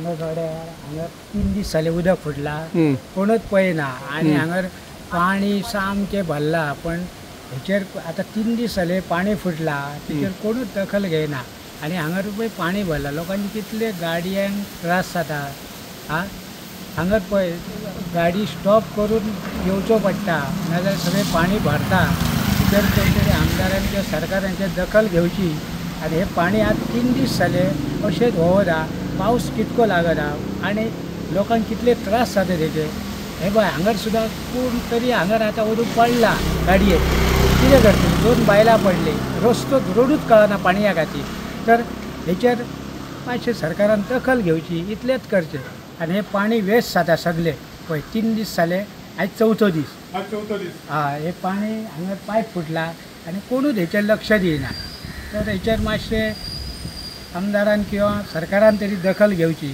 हांगा 3 दीस जाले उदक फुटला हम्म. कोणूच पळयना आनी हांगर पाणी सामकें भरला पण हेचेर आतां 3 दीस जाले पाणी फुटला तेचेर कोणूच दखल घेयना आनी हांगर पळय पाणी भरला लोकांनी कितले गाडयांक त्रास जाता हांगर पळय गाडी स्टॉप करून येवचो पडटा नाजाल्यार सगळें पाणी भरता तर खंय तरी आमदारान किंवा सरकारांचे दखल घेवची आनी हे पाणी आज 3 दीस जाले अशेंच वोवता पावस कितको लागना आनी लोकांक कितले त्रास जाता तेजे हे पळय हांगर सुद्दां कोण तरी हांगर आतां वचून पडला गाडयेक कितें करतली 2 बायलां पडली रस्तो रोडूच कळना पाणया खातीर तर हेचेर मातशें सरकारान दखल घेवची इतलेंच करचें आनी हे पाणी वेस्ट जाता सगळें पळय 3 दीस जाले आयज 4थो दीस हे पाणी हांगर पायप फुटला आनी कोणूच हेचेर लक्ष दिना तर हेचेर मातशें आमदारान किंवा सरकारान तरी दखल घेवची